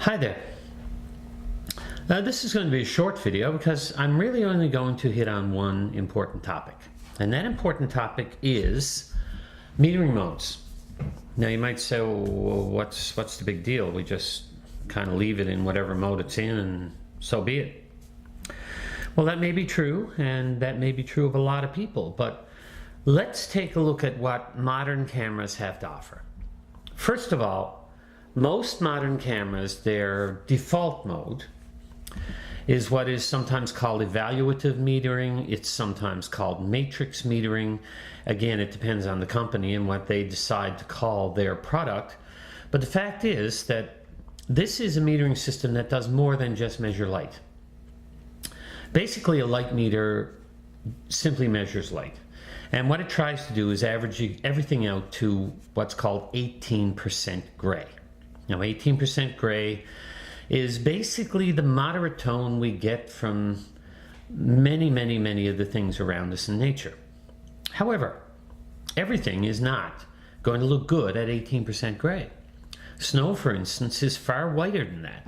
Hi there. This is going to be a short video because I'm really only going to hit on one important topic. And that important topic is metering modes. Now you might say, well, what's the big deal? We just kind of leave it in whatever mode it's in and so be it. Well, that may be true, and that may be true of a lot of people, but let's take a look at what modern cameras have to offer. First of all, most modern cameras, their default mode is what is sometimes called evaluative metering. It's sometimes called matrix metering. Again, it depends on the company and what they decide to call their product. But the fact is that this is a metering system that does more than just measure light. Basically, a light meter simply measures light. And what it tries to do is average everything out to what's called 18% gray. Now, 18% gray is basically the moderate tone we get from many of the things around us in nature. However, everything is not going to look good at 18% gray. Snow, for instance, is far whiter than that.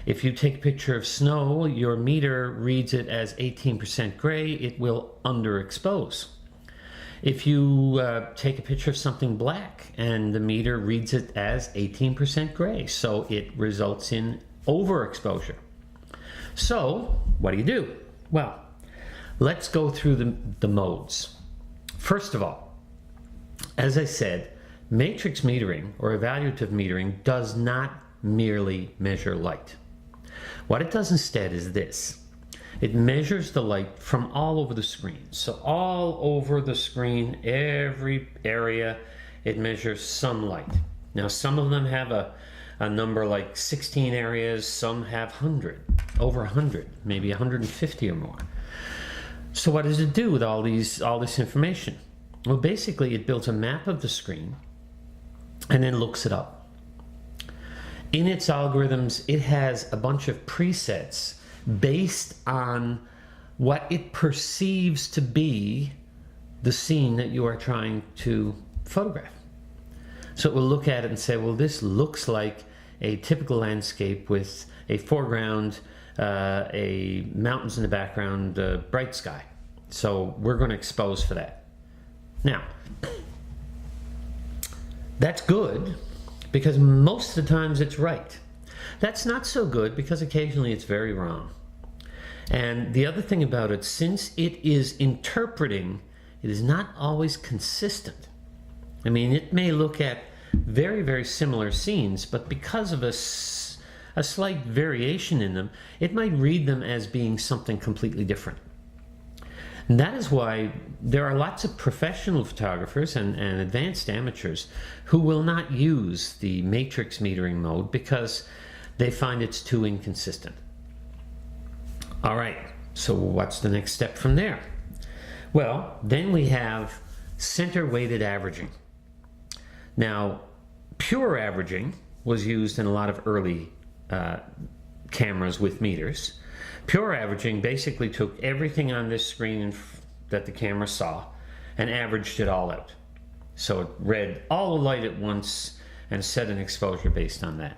If you take a picture of snow, your meter reads it as 18% gray, it will underexpose. If you take a picture of something black and the meter reads it as 18% gray, so it results in overexposure. So what do? Well, let's go through the modes. First of all, as I said, matrix metering or evaluative metering does not merely measure light. What it does instead is this. It measures the light from all over the screen. So all over the screen, every area, it measures some light. Now some of them have a number like 16 areas, some have 100, over 100, maybe 150 or more. So what does it do with all this information? Well, basically it builds a map of the screen and then looks it up. In its algorithms, it has a bunch of presets based on what it perceives to be the scene that you are trying to photograph. So it will look at it and say, well, this looks like a typical landscape with a foreground, a mountains in the background, bright sky. So we're going to expose for that. Now, that's good because most of the times it's right. That's not so good because occasionally it's very wrong. And the other thing about it, since it is interpreting, it is not always consistent. I mean, it may look at very similar scenes, but because of a slight variation in them, it might read them as being something completely different. And that is why there are lots of professional photographers and advanced amateurs who will not use the matrix metering mode because they find it's too inconsistent. All right, so what's the next step from there? Well, then we have center weighted averaging. Now, pure averaging was used in a lot of early cameras with meters. Pure averaging basically took everything on this screen that the camera saw and averaged it all out. So it read all the light at once and set an exposure based on that.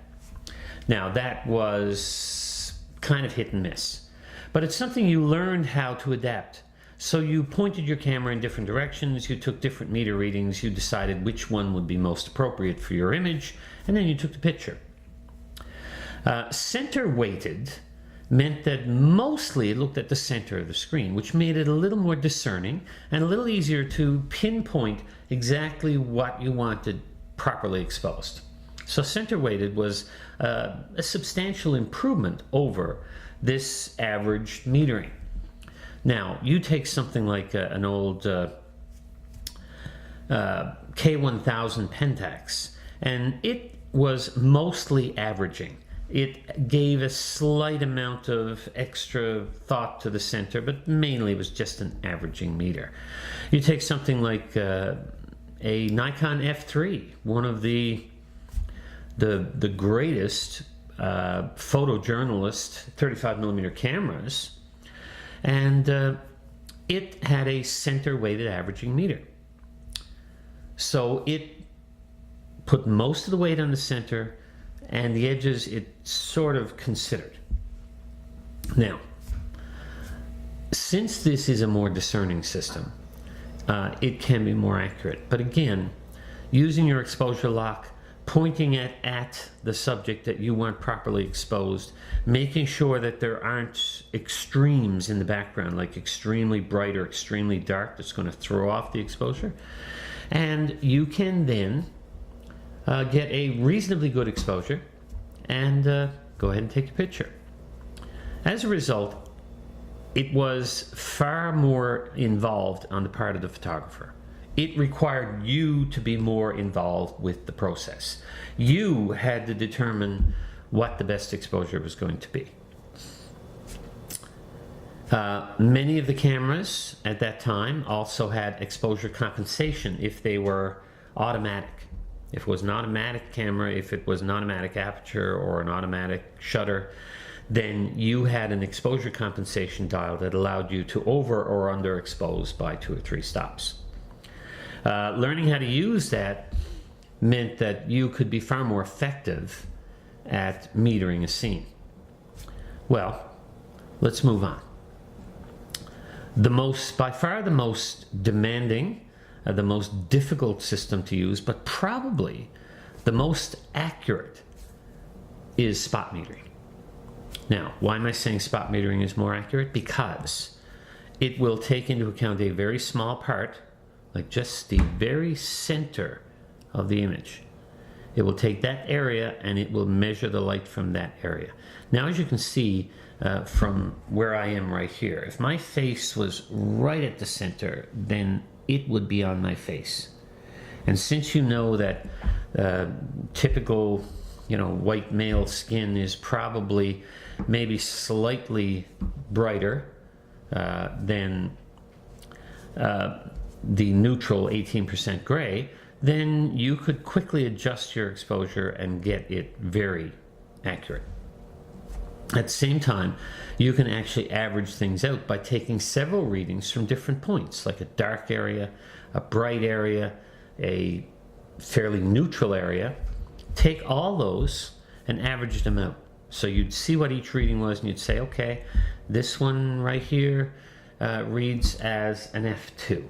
Now that was kind of hit and miss, but it's something you learned how to adapt. So you pointed your camera in different directions, you took different meter readings, you decided which one would be most appropriate for your image, and then you took the picture. Center weighted meant that mostly it looked at the center of the screen, which made it a little more discerning and a little easier to pinpoint exactly what you wanted properly exposed. So center weighted was a substantial improvement over this average metering. Now, you take something like an old K1000 Pentax, and it was mostly averaging. It gave a slight amount of extra thought to the center, but mainly it was just an averaging meter. You take something like a Nikon F3, one of the greatest photojournalist 35mm cameras, and it had a center weighted averaging meter. So it put most of the weight on the center and the edges it's sort of considered. Now, since this is a more discerning system, it can be more accurate. But again, using your exposure lock, pointing at the subject that you want properly exposed, making sure that there aren't extremes in the background, like extremely bright or extremely dark, that's going to throw off the exposure. And you can then get a reasonably good exposure and go ahead and take your picture. As a result, it was far more involved on the part of the photographer. It required you to be more involved with the process. You had to determine what the best exposure was going to be. Many of the cameras at that time also had exposure compensation if they were automatic. If it was an automatic camera, if it was an automatic aperture or an automatic shutter, then you had an exposure compensation dial that allowed you to over or underexpose by 2 or 3 stops. Learning how to use that meant that you could be far more effective at metering a scene. Well, let's move on. By far the most demanding, the most difficult system to use, but probably the most accurate, is spot metering. Now, why am I saying spot metering is more accurate? Because it will take into account a very small part, like just the very center of the image. It will take that area and it will measure the light from that area. Now, as you can see from where I am right here, if my face was right at the center, then it would be on my face. And since you know that typical, white male skin is probably maybe slightly brighter than the neutral 18% gray, then you could quickly adjust your exposure and get it very accurate. At the same time, you can actually average things out by taking several readings from different points, like a dark area, a bright area, a fairly neutral area. Take all those and average them out. So you'd see what each reading was and you'd say, okay, this one right here reads as an F2.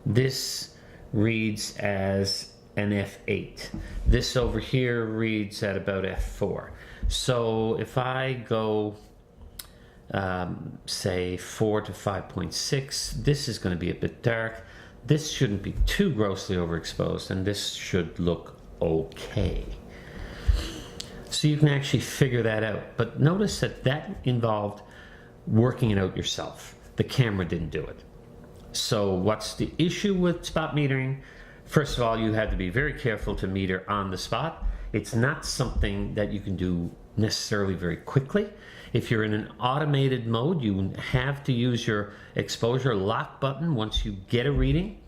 This reads as an F8. This over here reads at about F4. So if I go, say 4 to 5.6, this is going to be a bit dark. This shouldn't be too grossly overexposed, and this should look okay. So you can actually figure that out. But notice that involved working it out yourself. The camera didn't do it. So what's the issue with spot metering? First of all, you had to be very careful to meter on the spot. It's not something that you can do necessarily very quickly. If you're in an automated mode, you have to use your exposure lock button once you get a reading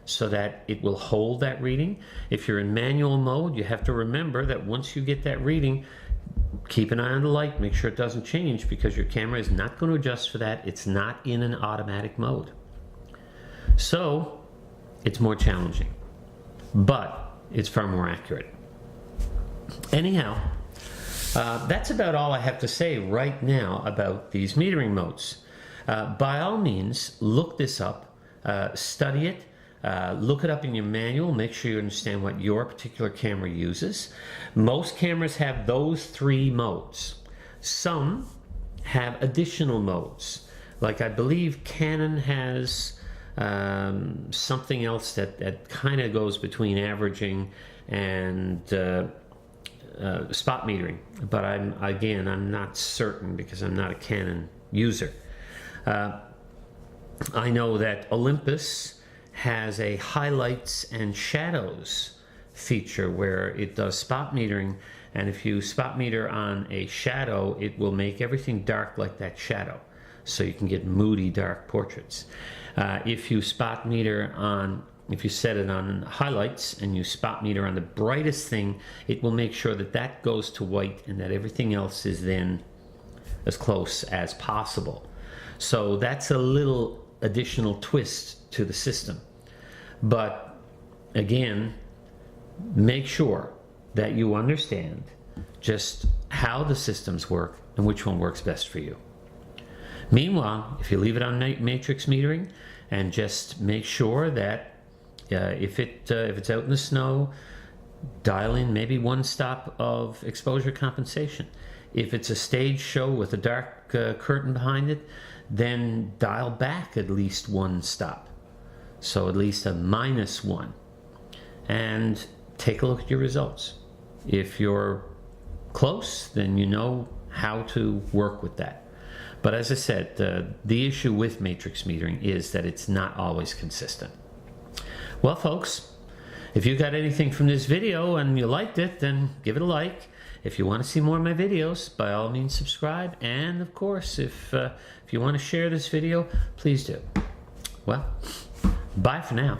so that it will hold that reading. If you're in manual mode, you have to remember that once you get that reading, keep an eye on the light, make sure it doesn't change, because your camera is not going to adjust for that. It's not in an automatic mode. So it's more challenging, but it's far more accurate. Anyhow, that's about all I have to say right now about these metering modes. By all means, look this up, study it, look it up in your manual, make sure you understand what your particular camera uses. Most cameras have those 3 modes. Some have additional modes, like I believe Canon has something else that kind of goes between averaging and spot metering, but I'm not certain because I'm not a Canon user. I know that Olympus has a highlights and shadows feature where it does spot metering, and if you spot meter on a shadow, it will make everything dark like that shadow, so you can get moody dark portraits. If you spot meter on, if you set it on highlights and you spot meter on the brightest thing, it will make sure that that goes to white and that everything else is then as close as possible. So that's a little additional twist to the system. But again, make sure that you understand just how the systems work and which one works best for you. Meanwhile, if you leave it on matrix metering and just make sure that if it's out in the snow, dial in maybe one stop of exposure compensation. If it's a stage show with a dark curtain behind it, then dial back at least one stop. So at least a -1. And take a look at your results. If you're close, then you know how to work with that. But as I said, the issue with matrix metering is that it's not always consistent. Well, folks, if you got anything from this video and you liked it, then give it a like. If you want to see more of my videos, by all means subscribe. And of course, if you want to share this video, please do. Well, bye for now.